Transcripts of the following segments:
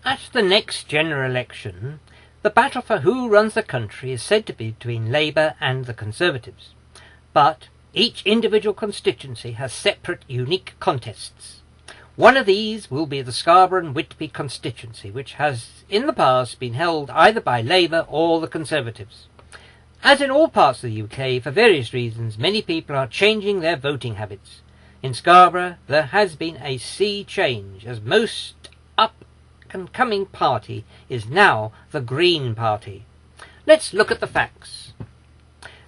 At the next general election, the battle for who runs the country is said to be between Labour and the Conservatives. But each individual constituency has separate, unique contests. One of these will be the Scarborough and Whitby constituency, which has in the past been held either by Labour or the Conservatives. As in all parts of the UK, for various reasons, many people are changing their voting habits. In Scarborough, there has been a sea change, as most up-and-coming party is now the Green Party. Let's look at the facts.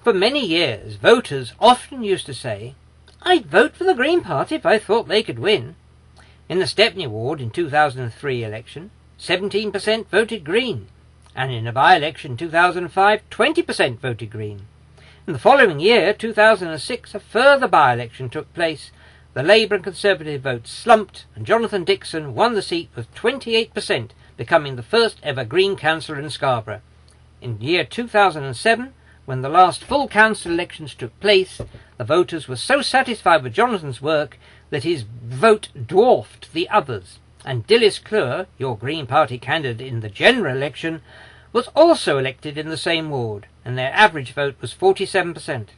For many years, voters often used to say, "I'd vote for the Green Party if I thought they could win." In the Stepney ward in 2003 election, 17% voted Green, and in a by-election in 2005, 20% voted Green. In the following year, 2006, a further by-election took place. The Labour and Conservative votes slumped, and Jonathan Dixon won the seat with 28%, becoming the first ever Green councillor in Scarborough. In the year 2007, when the last full council elections took place, the voters were so satisfied with Jonathan's work that his vote dwarfed the others, and Dilys Cluer, your Green Party candidate in the general election, was also elected in the same ward, and their average vote was 47%.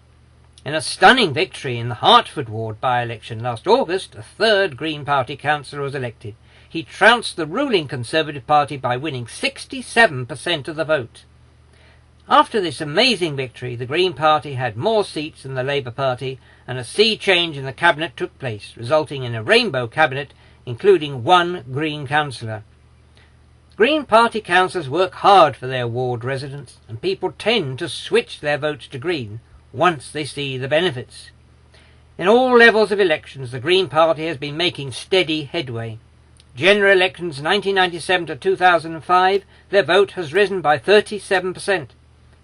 In a stunning victory in the Hertford ward by-election last August, a third Green Party councillor was elected. He trounced the ruling Conservative Party by winning 67% of the vote. After this amazing victory, the Green Party had more seats than the Labour Party, and a sea change in the cabinet took place, resulting in a rainbow cabinet, including one Green councillor. Green Party councillors work hard for their ward residents, and people tend to switch their votes to Green once they see the benefits. In all levels of elections, the Green Party has been making steady headway. General elections 1997 to 2005, their vote has risen by 37%.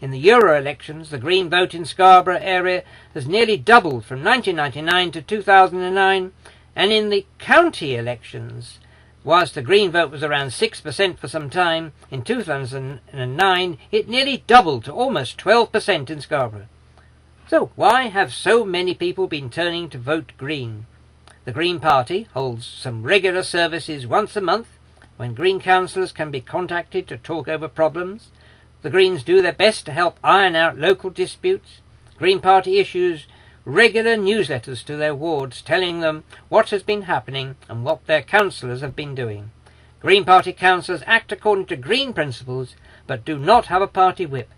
In the Euro elections, the Green vote in Scarborough area has nearly doubled from 1999 to 2009, and in the county elections, whilst the Green vote was around 6% for some time, in 2009 it nearly doubled to almost 12% in Scarborough. So why have so many people been turning to vote Green? The Green Party holds some regular services once a month, when Green councillors can be contacted to talk over problems. The Greens do their best to help iron out local disputes. Green Party issues regular newsletters to their wards telling them what has been happening and what their councillors have been doing. Green Party councillors act according to Green principles but do not have a party whip,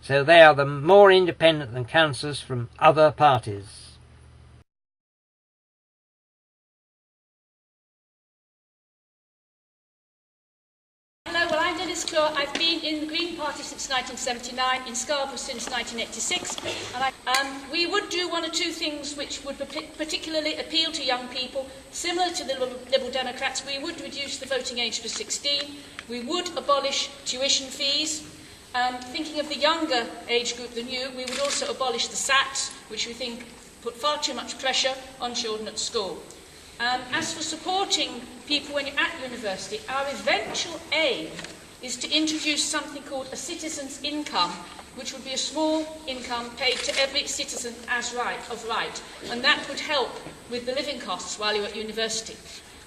so they are more independent than councillors from other parties. I'm Dilys Cluer. I've been in the Green Party since 1979, in Scarborough since 1986, and we would do one or two things which would particularly appeal to young people. Similar to the Liberal Democrats, we would reduce the voting age to 16, we would abolish tuition fees. Thinking of the younger age group than you, we would also abolish the SATs, which we think put far too much pressure on children at school. As for supporting people when you're at university, our eventual aim is to introduce something called a citizen's income, which would be a small income paid to every citizen of right, and that would help with the living costs while you're at university.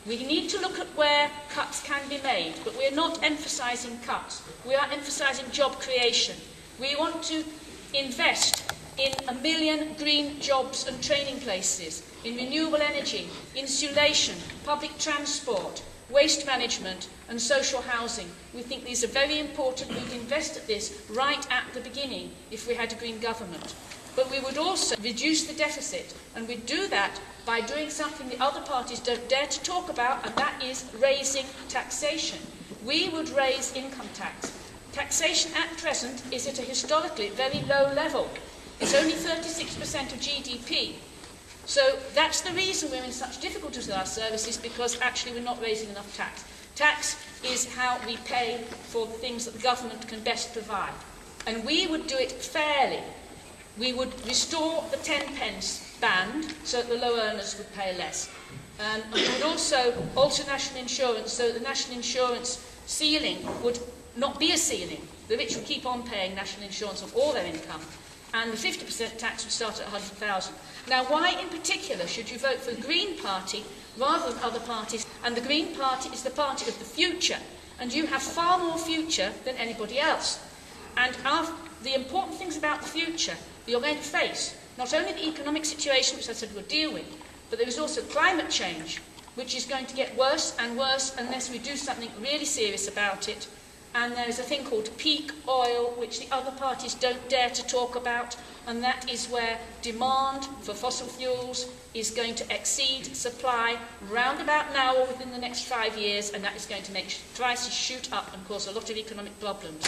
We need to look at where cuts can be made, but we're not emphasising cuts. We are emphasising job creation. We want to invest in 1 million green jobs and training places, in renewable energy, insulation, public transport, waste management and social housing. We think these are very important. We'd invest at this right at the beginning if we had a Green government. But we would also reduce the deficit, and we'd do that by doing something the other parties don't dare to talk about, and that is raising taxation. We would raise income tax. Taxation at present is at a historically very low level. It's only 36% of GDP. So that's the reason we're in such difficulties with our services, because actually we're not raising enough tax. Tax is how we pay for the things that the government can best provide. And we would do it fairly. We would restore the 10 pence band so that the low earners would pay less. And we would also alter national insurance so that the national insurance ceiling would not be a ceiling. The rich would keep on paying national insurance of all their income. And the 50% tax would start at 100,000. Now, why in particular should you vote for the Green Party rather than other parties? And the Green Party is the party of the future. and you have far more future than anybody else. And the important things about the future that you're going to face, not only the economic situation, which I said we'll deal with, but there is also climate change, which is going to get worse and worse unless we do something really serious about it. And there is a thing called peak oil, which the other parties don't dare to talk about, and that is where demand for fossil fuels is going to exceed supply round about now or within the next 5 years, and that is going to make prices shoot up and cause a lot of economic problems.